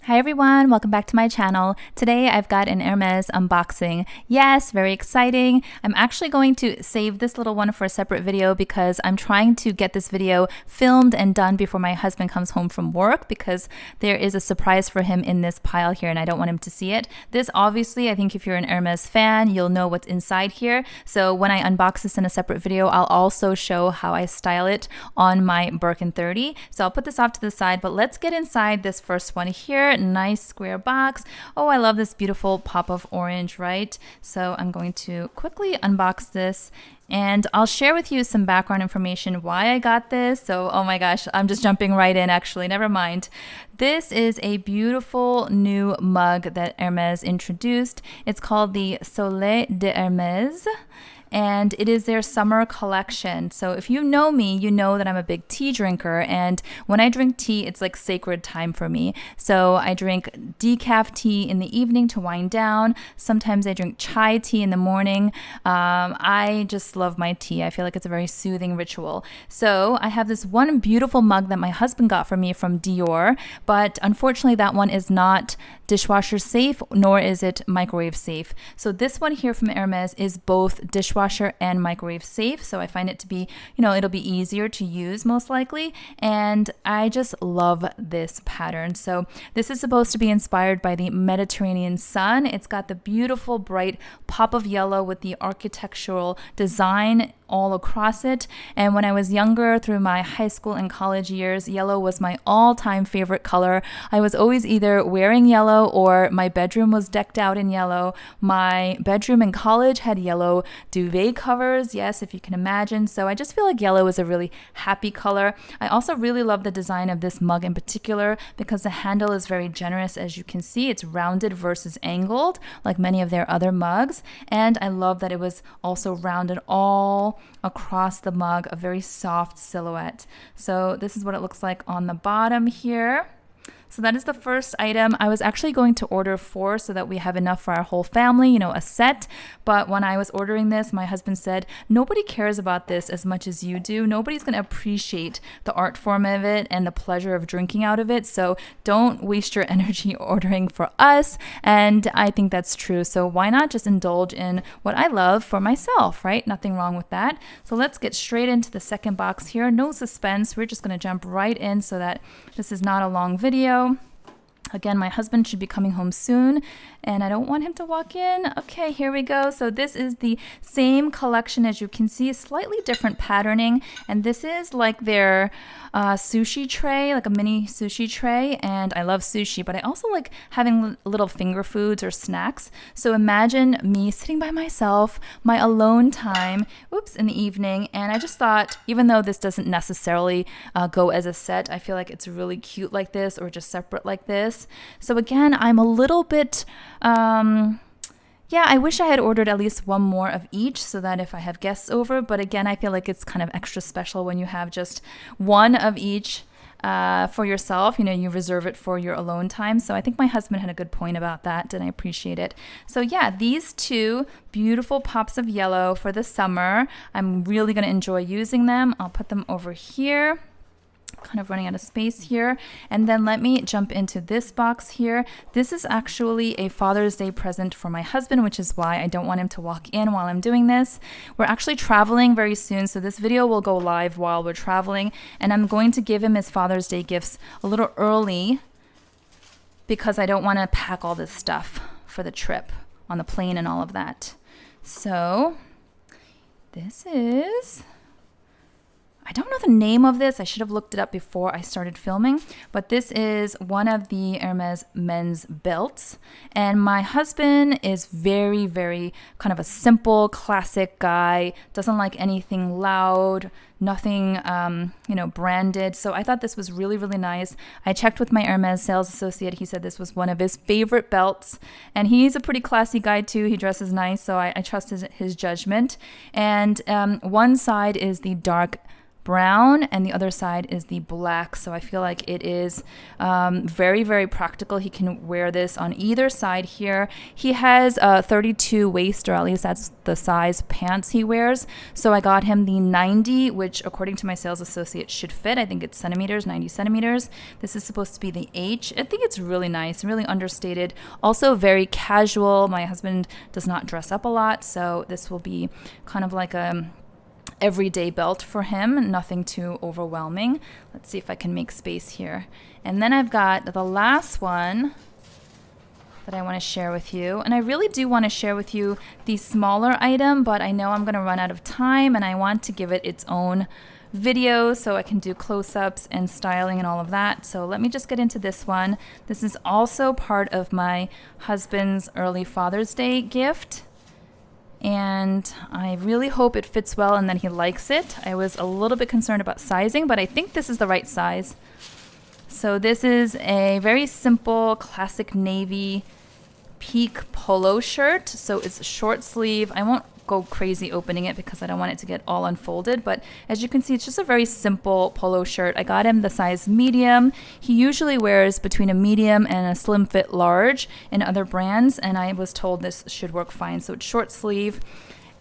Hi everyone, welcome back to my channel. Today I've got an Hermes unboxing. Yes, very exciting. I'm actually going to save this little one for a separate video because I'm trying to get this video filmed and done before my husband comes home from work because there is a surprise for him in this pile here and I don't want him to see it. This obviously, I think if you're an Hermes fan, you'll know what's inside here. So when I unbox this in a separate video, I'll also show how I style it on my Birkin 30. So I'll put this off to the side, but let's get inside this first one here. Nice square box. Oh, I love this beautiful pop of orange, right? So I'm going to quickly unbox this and I'll share with you some background information why I got this. So, oh my gosh, I'm just jumping right in actually, never mind. This is a beautiful new mug that Hermes introduced. It's called the Soleil de Hermes. And it is their summer collection. So if you know me, you know that I'm a big tea drinker. And when I drink tea, it's like sacred time for me. So I drink decaf tea in the evening to wind down. Sometimes I drink chai tea in the morning. I just love my tea. I feel like it's a very soothing ritual. So I have this one beautiful mug that my husband got for me from Dior. But unfortunately, that one is not dishwasher safe, nor is it microwave safe. So this one here from Hermes is both dishwasher and microwave safe. So I find it to be, it'll be easier to use most likely. And I just love this pattern. So this is supposed to be inspired by the Mediterranean sun. It's got the beautiful bright pop of yellow with the architectural design all across it. And when I was younger, through my high school and college years, yellow was my all-time favorite color. I was always either wearing yellow or my bedroom was decked out in yellow. My bedroom in college had yellow duvet covers, yes, if you can imagine. So I just feel like yellow is a really happy color. I also really love the design of this mug in particular because the handle is very generous. As you can see, it's rounded versus angled like many of their other mugs. And I love that it was also rounded all across the mug, a very soft silhouette. So this is what it looks like on the bottom here. So that is the first item. I was actually going to order 4 so that we have enough for our whole family, a set. But when I was ordering this, my husband said, nobody cares about this as much as you do. Nobody's going to appreciate the art form of it and the pleasure of drinking out of it. So don't waste your energy ordering for us. And I think that's true. So why not just indulge in what I love for myself, right? Nothing wrong with that. So let's get straight into the second box here. No suspense. We're just going to jump right in so that this is not a long video. Again, my husband should be coming home soon and I don't want him to walk in. Okay, here we go. So this is the same collection as you can see, slightly different patterning. And this is like their sushi tray, like a mini sushi tray. And I love sushi, but I also like having little finger foods or snacks. So imagine me sitting by myself, my alone time, in the evening. And I just thought, even though this doesn't necessarily go as a set, I feel like it's really cute like this or just separate like this. So again, I'm a little bit, I wish I had ordered at least one more of each so that if I have guests over, but again, I feel like it's kind of extra special when you have just one of each for yourself. You reserve it for your alone time. So I think my husband had a good point about that and I appreciate it. So yeah, these 2 beautiful pops of yellow for the summer. I'm really going to enjoy using them. I'll put them over here. Kind of running out of space here. And then let me jump into this box here. This is actually a Father's Day present for my husband, which is why I don't want him to walk in while I'm doing this. We're actually traveling very soon, so this video will go live while we're traveling, and I'm going to give him his Father's Day gifts a little early because I don't want to pack all this stuff for the trip on the plane and all of that. So this is, I don't know the name of this. I should have looked it up before I started filming, but this is one of the Hermes men's belts. And my husband is very, very kind of a simple, classic guy, doesn't like anything loud, nothing, branded. So I thought this was really, really nice. I checked with my Hermes sales associate. He said this was one of his favorite belts. And he's a pretty classy guy too. He dresses nice, so I trust his judgment. And one side is the dark brown and the other side is the black. So I feel like it is very, very practical. He can wear this on either side here. He has a 32 waist, or at least that's the size pants he wears. So I got him the 90, which according to my sales associate should fit. I think it's centimeters, 90 centimeters. This is supposed to be the H. I think it's really nice, really understated. Also very casual. My husband does not dress up a lot, so this will be kind of like a everyday belt for him, nothing too overwhelming. Let's see if I can make space here. And then I've got the last one that I want to share with you. And I really do want to share with you the smaller item, but I know I'm going to run out of time and I want to give it its own video so I can do close-ups and styling and all of that. So let me just get into this one. This is also part of my husband's early Father's Day gift. And I really hope it fits well and that he likes it. I was a little bit concerned about sizing, but I think this is the right size. So this is a very simple, classic navy peak polo shirt. So it's a short sleeve. I won't go crazy opening it because I don't want it to get all unfolded, but as you can see, it's just a very simple polo shirt. I got him the size medium. He usually wears between a medium and a slim fit large in other brands, and I was told this should work fine. So it's short sleeve,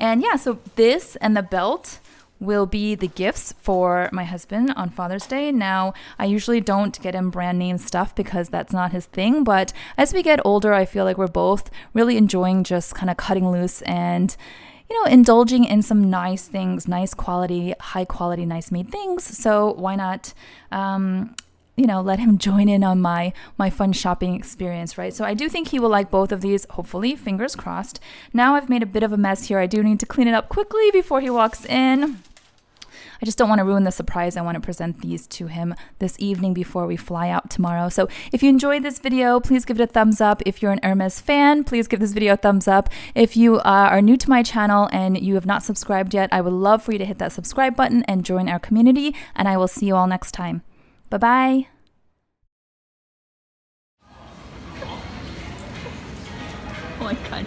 and yeah, so this and the belt will be the gifts for my husband on Father's Day. Now, I usually don't get him brand name stuff because that's not his thing, but as we get older, I feel like we're both really enjoying just kind of cutting loose and indulging in some nice things, nice quality, high quality, nice made things. So why not, let him join in on my fun shopping experience, right? So I do think he will like both of these, hopefully, fingers crossed. Now I've made a bit of a mess here. I do need to clean it up quickly before he walks in. I just don't want to ruin the surprise. I want to present these to him this evening before we fly out tomorrow. So if you enjoyed this video, please give it a thumbs up. If you're an Hermes fan, please give this video a thumbs up. If you are new to my channel and you have not subscribed yet, I would love for you to hit that subscribe button and join our community. And I will see you all next time. Bye-bye. Oh my God.